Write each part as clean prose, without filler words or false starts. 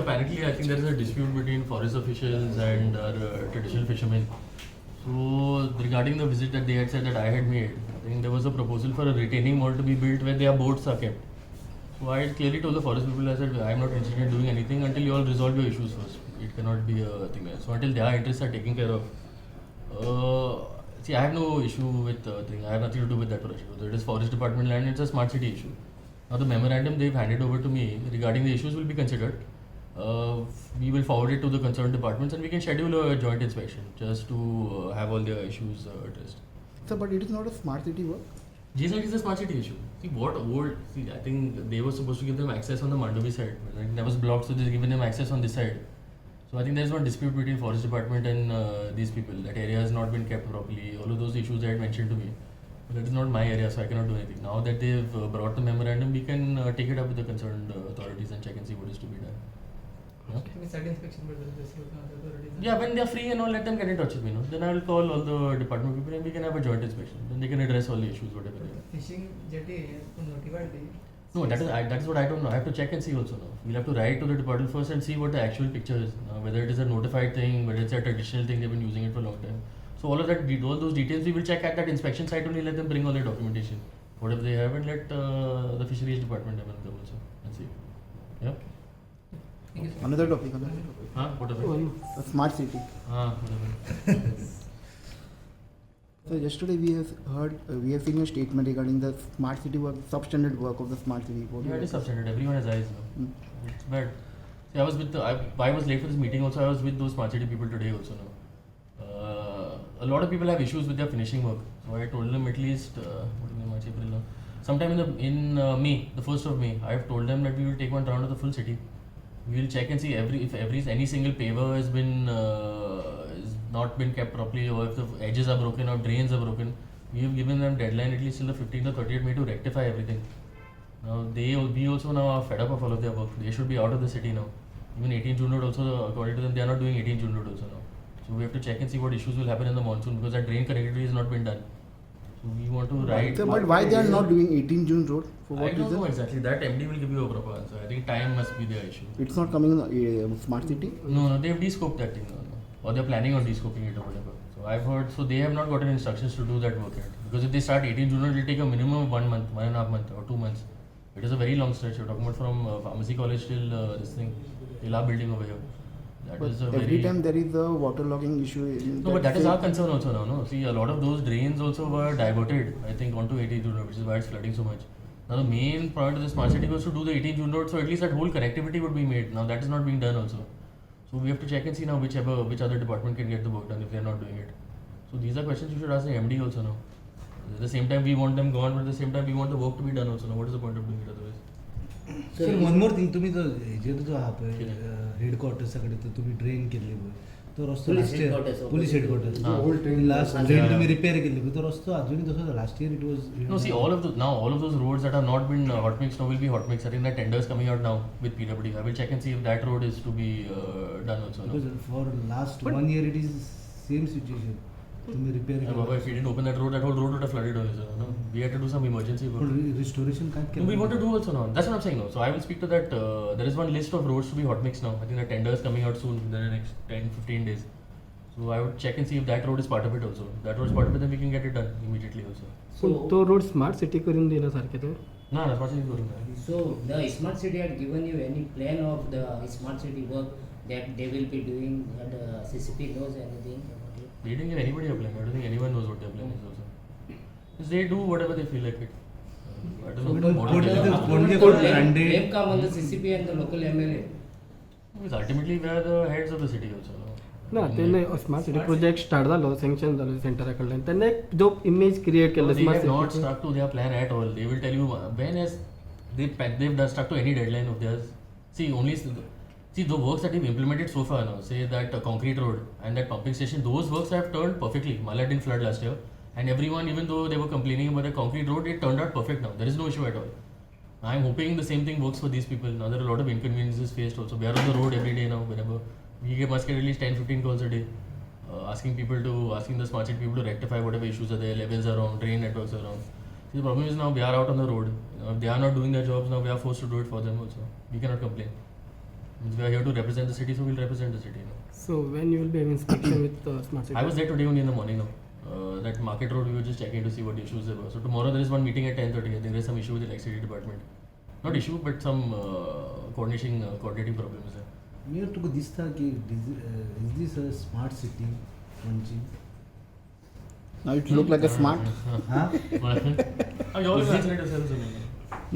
apparently I think there is a dispute between forest officials and our traditional fishermen. So regarding the visit that they had said that I had made, I think there was a proposal for a retaining wall to be built where their boats are kept. So I had clearly told the forest people, I said I am not interested in doing anything until you all resolve your issues first. It cannot be a thing. So until their interests are taken care of, see, I have no issue with thing. I have nothing to do with that project. Whether it is forest department land, it's a smart city issue. Now the memorandum they've handed over to me regarding the issues will be considered. We will forward it to the concerned departments and we can schedule a joint inspection just to have all their issues addressed. Sir, but it is not a smart city work. GSIT is a smart city issue. See, I think they were supposed to give them access on the Mandovi side. Like, that was blocked, so they're giving them access on this side. So I think there's one dispute between forest department and these people. That area has not been kept properly. All of those issues they had mentioned to me. But that is not my area, so I cannot do anything. Now that they've brought the memorandum, we can take it up with the concerned authorities and check and see what is to be done. Yeah, when they're free and all, let them get in touch with me. No? Then I will call all the department people and we can have a joint inspection. Then they can address all the issues, whatever they are. Fishing jetty notified. No, that is what I don't know. I have to check and see also now. We'll have to write to the department first and see what the actual picture is. Whether it is a notified thing, whether it's a traditional thing, they've been using it for a long time. So all of that, all those details we will check at that inspection site only. Let them bring all their documentation, whatever they have, and let the fisheries department have them also and see. Yeah. Another topic. Whatever. A smart city. Whatever. So yesterday we have seen a statement regarding the smart city work, substandard work of the smart city. Yeah, it is substandard. Everyone has eyes now. It's bad. See, I was with I was late for this meeting also. I was with those smart city people today also now. A lot of people have issues with their finishing work. So I told them at least March, April now. Sometime in May, the 1st of May, I have told them that we will take one round of the full city. We will check and see if any single paver has been not been kept properly, or if the edges are broken or drains are broken. We have given them deadline at least till the 15th or 30th May to rectify everything. Now we also now are fed up of all of their work. They should be out of the city now. Even 18 June Road also, according to them, they are not doing 18 June Road also now. So we have to check and see what issues will happen in the monsoon because that drain connectivity has not been done. So we want to write. So, but why they are not doing 18 June Road? For what I don't reason? know exactly. That MD will give you a proper answer. I think time must be their issue. It's not coming in smart city. No, they have de-scoped that thing. No. Or they're planning on de-scoping it or whatever. So I've heard. So they have not gotten instructions to do that work yet. Because if they start 18 June, it will take a minimum of 1 month, 1.5 months, or 2 months. It is a very long stretch. You're talking about from pharmacy college till this thing, till our building over here. That But is a every time there is a waterlogging issue. No, but that is our concern also now. No, see, a lot of those drains also were diverted. I think onto 18 June Road, which is why it's flooding so much. Now the main point of the smart city was to do the 18 June Road, so at least that whole connectivity would be made. Now that is not being done also. So we have to check and see now which other department can get the work done if they are not doing it. So these are questions you should ask the MD also now. At the same time we want them gone, but at the same time we want the work to be done also. Now what is the point of doing it otherwise? Sir one more thing तुम्ही जो आहा पळय हेडक्वार्टर्सा कडेन तो तुम्ही drain केल्ली पळय तो रस्तो पुलीस हेडक्वार्टर्स लास्ट ड्रेन तुम्ही रिपेअर केल्ली पळय तो रस्तो अजूनही तसो last year it was No, see, all of those roads that have not been hot mixed now will be hot mixed. I think that tender is coming out now with PWD. I will check and see if that road is to be done also. No? because for last 1 year it is same situation तुम्ही repair And Baba, if we didn't open that whole road would have flooded also. No? We had to do some emergency work. Restoration काय No, we want to do also now. That's what I'm saying now. So I will speak to that. There is one list of roads to be hot mixed now. I think the tender is coming out soon in the next 10-15 days. So I would check and see if that road is part of it also. If that road is part of it, then we can get it done immediately also. So तो road smart city करून देण्यासारखे ते No, that's what I'm doing. So the smart city had given you any plan of the smart city work that they will be doing, the CCP knows anything about it? They didn't give anybody a plan. I don't think anyone knows what their plan is also. Because they do whatever they feel like it. I don't know. What to tell them. Blame come on the CCP and the local MLA. Because ultimately we are the heads of the city also. ना त्यांनी smart city project start झालो sanction झालो सेंटराकडल्यान त्यांनी एक जो image create Kelo They have smart not city stuck to their plan at all. They will tell you when has they've stuck to any deadline of theirs. See the works that they've implemented so far now. Say that concrete road and that pumping station. Those works have turned perfectly. Mala didn't flood last year, and everyone, even though they were complaining about the concrete road, it turned out perfect now. There is no issue at all. I'm hoping the same thing works for these people. Now there are a lot of inconveniences faced also. We are on the road every day now. Whenever we must get at least 10-15 calls a day, asking the smart city people to rectify whatever issues are there, levels are wrong, drain networks are wrong. See, the problem is now we are out on the road. If they are not doing their jobs now, we are forced to do it for them also. We cannot complain. Means we are here to represent the city, so we'll represent the city. No? So when you will be having inspection with smart city? I was there today only in the morning. No? That market road, we were just checking to see what issues there were. So tomorrow there is one meeting at 10:30. I think there is some issue with the electricity department. Not issue, but some coordinating problems there. मी तुका दिसता की is this a smart city Panaji Now it look like a smart. हाँ You always answer it yourself.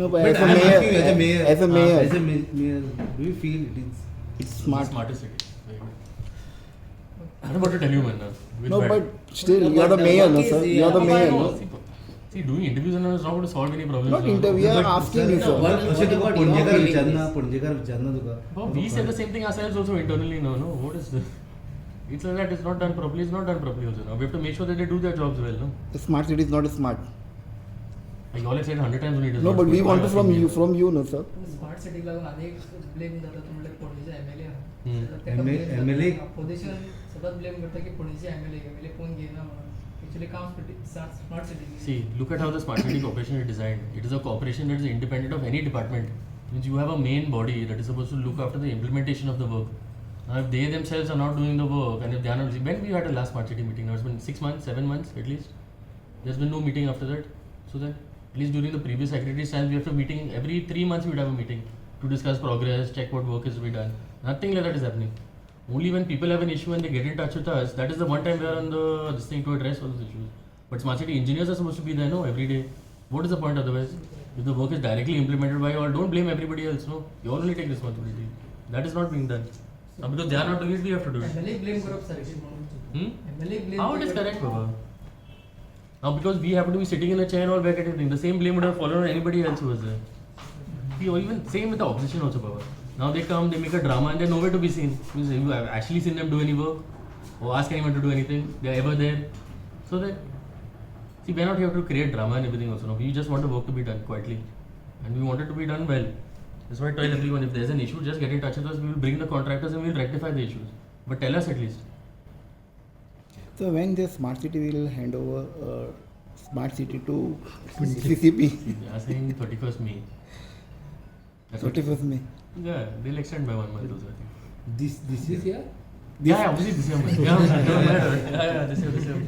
No, but But as a I'm mayor, asking you as a mayor, as a mayor, as a mayor, do you feel it is? it's smart. Smartest city. Very good. I don't know what to tell you, man. Which No, bad? but still, No, you are but the the mayor, work no, is sir. the- You are the No, mayor, I no. know. See, doing interviews and all is not going to solve any problems. Not no? interview, we are But asking sir, you, sir. what- अशें तुका what Panjekar your विचारना feeling is? Panjekar विचारना तुका But we say the same thing ourselves also internally. No, what is this? It's like that. It's not done properly. It's not done properly also. Now we have to make sure that they do their jobs well. No, The smart city is not smart. like you all have said 100 times only. It is No, not but we smart. want to from you, no, sir. Smart city लागून अनेक blame जाता तुम्हाला पणजेचे MLA Hmm. MLA position सतत blame करता की पणजेचे MLA कोण घेना म्हणून एक्चुअली काम smart city See, look at how the smart city corporation is designed. It is a corporation that is independent of any department. Means you have a main body that is supposed to look after the implementation of the work. Now, if they themselves are not doing the work, and if they are not, when we had a last smart city meeting, now it's been 6 months, 7 months at least. There's been no meeting after that. So then, at least during the previous secretary's time, we have a meeting every 3 months. We would have a meeting to discuss progress, check what work is to be done. Nothing like that is happening. Only when people have an issue and they get in touch with us, that is the one time we are on this thing to address all those issues. But smart city engineers are supposed to be there, no, every day. What is the point otherwise? If the work is directly implemented by you all, don't blame everybody else, no. You all only take responsibility. That is not being done. Now because they are not doing it, we have to do it. MLA blame करप सारखी म्हणून MLA blame How it is correct, Baba? Now because we happen to be sitting in a chair or back at everything, the same blame would have fallen on anybody else who was there. See, or even same with the opposition also, Baba. Now they come, they make a drama and they're nowhere to be seen. Means you have actually seen them do any work or ask anyone to do anything. They're ever there. So that, see, we're not here to create drama and everything also. No, we just want the work to be done quietly. And we want it to be done well. That's why I tell everyone, if there's an issue, just get in touch with us. We will bring the contractors and we will rectify the issues. But tell us at least. So when the smart city will hand over smart city to CCP, They are saying 31st May. That's what- 31st May. Yeah, they'll extend by 1 month also, I think. this year Yeah, obviously December. Yeah, December.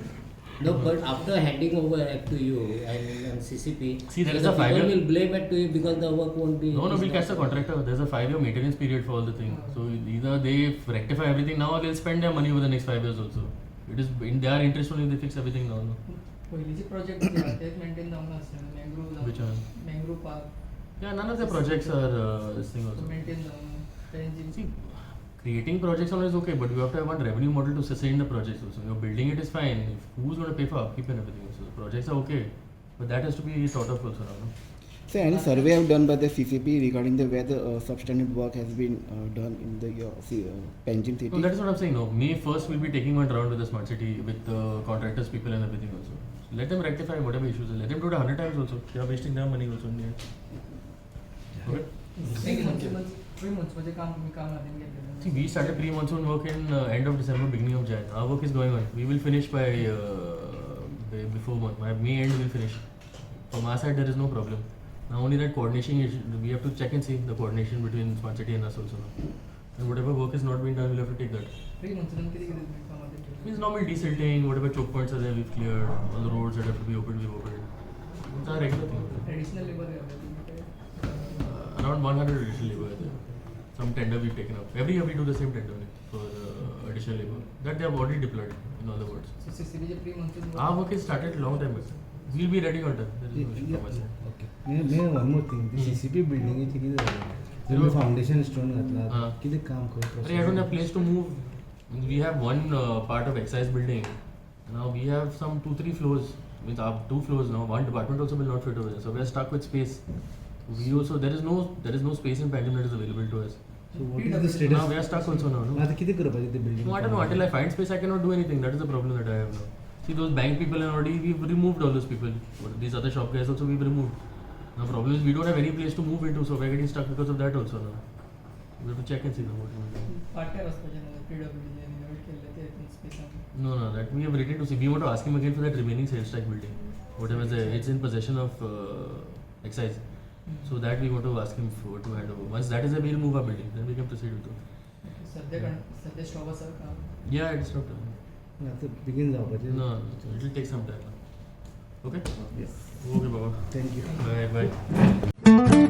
No, but after handing over to you and CCP, See, there is the a 5 year- people will blame it to you because the work won't be. No, is we'll not- catch the contractor. There's a 5-year maintenance period for all the things. So either they rectify everything now or they'll spend their money over the next 5 years also. It is in their interest only if they fix everything now. No? पहिलीचे project जे आहेत तेच maintain जावंक नासले Which one? Mangrove park Yeah, none of the projects are this thing also. Maintain जावंक तेंची See, creating projects only is okay, but you have to have one revenue model to sustain the projects also. You're building it is fine. If who's going to pay for upkeep and everything? So the projects are okay, but that has to be thought of also now. No? So any survey have done by the CCP regarding the where the substandard work has been done in the Panjim city? No, that is what I'm saying. No, May 1st we'll be taking one round with the smart city with the contractors, people, and everything also. So let them rectify whatever issues. Let them do it 100 times also. They are wasting their money also in the end. Okay. 3 months मध्ये काम तुम्ही काम हाती घेतलेलं See, we started pre-monsoon work in end of December, beginning of Jan. Our work is going on. We will finish by before month. By May end we'll finish. From our side there is no problem. Now only that coordination is, we have to check and see the coordination between smart city and us also. And whatever work is not being done, we'll have to take that. 3 months नंतर किती किती तुम्ही काम हाती घेतलेलं? Means normal desilting, whatever choke points are there, we've cleared. All the roads that have to be opened, we've opened. It's our regular thing. Traditional labour आहे Around 100 additional labor are there. Some tender we've taken up. Every year we do the same tender only for additional labor. That they have already deployed, in other words. So सीसीबीचे 3 months Our work is started long time ago. We'll be ready on time. There is no issue from our side. Okay may one more thing ती CCP बिल्डिंगेची कितें जालें तुमी foundation stone घातला कितें काम But I don't have place to move. We have one part of excise building. Now we have some 2-3 floors. With our 2 floors now, one department also will not fit over there. So we are stuck with space. We also there is no space in Panjim that is available to us. So what is the Now status we are stuck also now. No? आता कितें करपाचें ते building No, I don't know. Until I find space, I cannot do anything. That is the problem that I have now. See, those bank people and already we've removed all those people. But these other shop guys also we've removed. Now problem is we don't have any place to move into, so we're getting stuck because of that also now. We have to check and see now what we will do. पार्ट्या रस्त्याचे PWD यांनी नवीन केलेलं ते space No, that we have written to see. We want to ask him again for that remaining sales tax building. Whatever it's in possession of excise. So that we want to ask him to hand over. Once that is a, we'll move our building. Then we can proceed with it. सध्या stop असा काम Yeah, it's not. आता begin जावपाचें No, it will take some time. Okay. Yes. Okay, Baba. Thank you. Bye, bye.